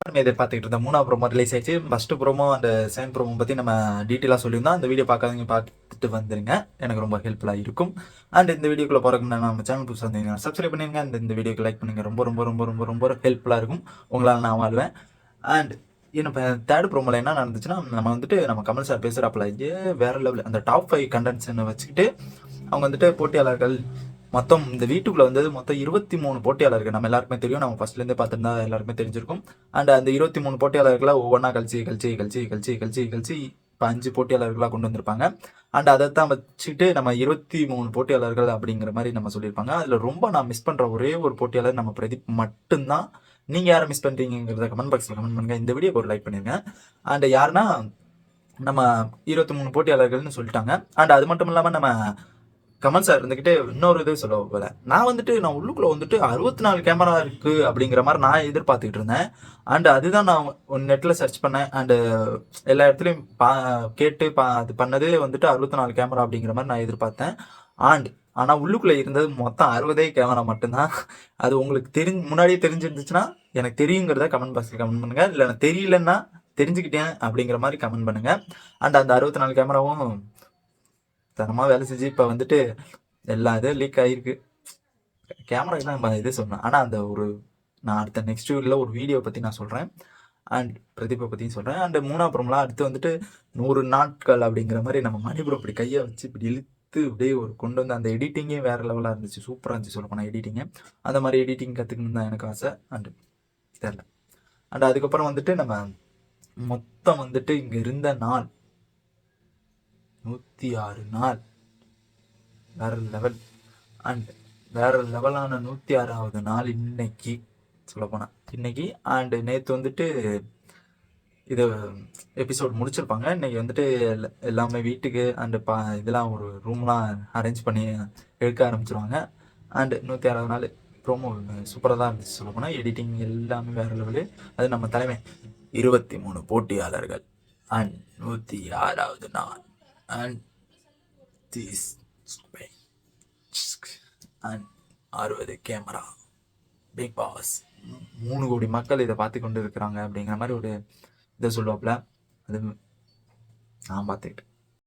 நம்ம எதிர்பார்த்துக்கிட்டு இருந்த 3வது ப்ரோமோ ரிலீஸ் ஆயிடுச்சு. First promo and second promo பற்றி நம்ம டீட்டெயிலாக சொல்லியிருந்தோம். அந்த வீடியோ பார்க்காதவங்க பார்த்துட்டு வந்துருங்க, எனக்கு ரொம்ப ஹெல்ப்ஃபுல்லாக இருக்கும். அண்ட் இந்த வீடியோக்குள்ள போகிறதுக்கு நம்ம சேனல் புதுசாக இருந்தீங்கன்னா சப்ஸ்கிரைப் பண்ணுங்க. அண்ட் இந்த வீடியோக்கு லைக் பண்ணுங்க, ரொம்ப ரொம்ப ரொம்ப ரொம்ப ரொம்ப ஹெல்ப்ஃபுல்லாக இருக்கும். உங்களால் நான் வாழ்வேன். அண்ட் இப்போ தேர்ட் ப்ரோமோவில் என்ன நடந்துச்சுன்னா, நம்ம வந்துட்டு நம்ம கமல் சார் பேசுகிறாப்புல வேற லெவல் அந்த டாப் 5 கண்டென்ட்ஸ்ன்னு வச்சுக்கிட்டு அவங்க வந்துட்டு போட்டியாளர்கள் மொத்தம் இந்த வீட்டுக்குள்ள வந்தது மொத்தம் 23 போட்டியாளர்கள். நம்ம எல்லாருக்குமே தெரியும், நம்ம ஃபர்ஸ்ட்லேருந்தே பார்த்துருந்தா எல்லாருக்குமே தெரிஞ்சிருக்கும். அண்ட் அந்த 23 போட்டியாளர்களை ஒவ்வொன்றா கழிச்சு இப்போ 5 போட்டியாளர்களாக கொண்டு வந்திருப்பாங்க. அண்ட் அதை தான் வச்சுட்டு நம்ம 23 போட்டியாளர்கள் அப்படிங்கிற மாதிரி நம்ம சொல்லியிருப்பாங்க. அதில் ரொம்ப நான் மிஸ் பண்ணுற ஒரே ஒரு போட்டியாளர் நம்ம பிரதீப் மட்டும்தான். நீங்கள் யாரை மிஸ் பண்ணுறீங்கிறத கமெண்ட் பாக்ஸில் கமெண்ட் பண்ணுங்கள். இந்த வீடியோக்கு ஒரு லைக் பண்ணிடுங்க. அண்ட் யாருன்னா நம்ம 23 போட்டியாளர்கள்னு சொல்லிட்டாங்க. அண்ட் அது மட்டும் இல்லாமல் நம்ம கமல் சார் இருந்துக்கிட்டு இன்னொரு இது சொல்ல போல, நான் உள்ளுக்குள்ள வந்துட்டு 64 கேமரா இருக்கு அப்படிங்கிற மாதிரி நான் எதிர்பார்த்துக்கிட்டு இருந்தேன். அண்ட் அதுதான் நான் நெட்ல சர்ச் பண்ணேன். அண்டு எல்லா இடத்துலையும் கேட்டு அது பண்ணதே வந்துட்டு 64 கேமரா அப்படிங்கிற மாதிரி நான் எதிர்பார்த்தேன். ஆனால் உள்ளுக்குள்ள இருந்தது மொத்தம் 60 கேமரா மட்டும்தான். அது உங்களுக்கு முன்னாடியே தெரிஞ்சிருந்துச்சுன்னா எனக்கு தெரியுங்கிறத கமெண்ட் பாக்ஸில் கமெண்ட் பண்ணுங்க. இல்லை எனக்கு தெரியலன்னா தெரிஞ்சுக்கிட்டேன் அப்படிங்கிற மாதிரி கமெண்ட் பண்ணுங்க. அண்ட் அந்த 64 கேமராவும் தரமாக வேலை செஞ்சு இப்போ வந்துட்டு எல்லா இதுவும் லீக் ஆகிருக்கு. கேமரா தான் இது சொன்னேன். ஆனால் அந்த நான் அடுத்த நெக்ஸ்ட் வீடியோவில் ஒரு வீடியோ பற்றி நான் சொல்கிறேன். அண்ட் பிரதீப்பை பற்றியும் சொல்கிறேன். அண்ட் 3வது அடுத்து வந்துட்டு 100 நாட்கள் அப்படிங்கிற மாதிரி நம்ம மணிபுரம் இப்படி கையை வச்சு இப்படி இழுத்து அப்படியே கொண்டு வந்து அந்த எடிட்டிங்கே வேறு லெவலாக இருந்துச்சு. சூப்பராக இருந்துச்சு சொல்லப்போனால் எடிட்டிங்கு. அந்த மாதிரி எடிட்டிங் கற்றுக்கணுன்னு தான் எனக்கு ஆசை. அண்டு தெரில. அண்ட் அதுக்கப்புறம் வந்துட்டு நம்ம மொத்தம் வந்துட்டு இங்கே இருந்த நாள் 106 நாள். வேற லெவல். அண்ட் வேற லெவலான 106வது நாள் இன்னைக்கு சொல்லப்போனால் இன்னைக்கு. அண்டு நேற்று வந்துட்டு இது எபிசோட் முடிச்சிருப்பாங்க. இன்னைக்கு வந்துட்டு எல்லாமே வீட்டுக்கு அண்டு இதெல்லாம் ஒரு ரூம்லாம் அரேஞ்ச் பண்ணி எடுக்க ஆரம்பிச்சிருவாங்க. அண்டு 106வது நாள் ப்ரோமோ சூப்பராக தான் இருந்துச்சு சொல்லப்போனால். எடிட்டிங் எல்லாமே வேற லெவலு. அது நம்ம தலைமை 23 போட்டியாளர்கள் அண்ட் 106வது நாள் அண்ட் திஸ் அண்ட் 60 கேமரா. பிக் பாஸ் 3 கோடி மக்கள் இதை பார்த்து கொண்டு இருக்கிறாங்க அப்படிங்கிற மாதிரி ஒரு இதை சொல்லுவாப்புல. அது நான் பார்த்துக்கிட்டேன்.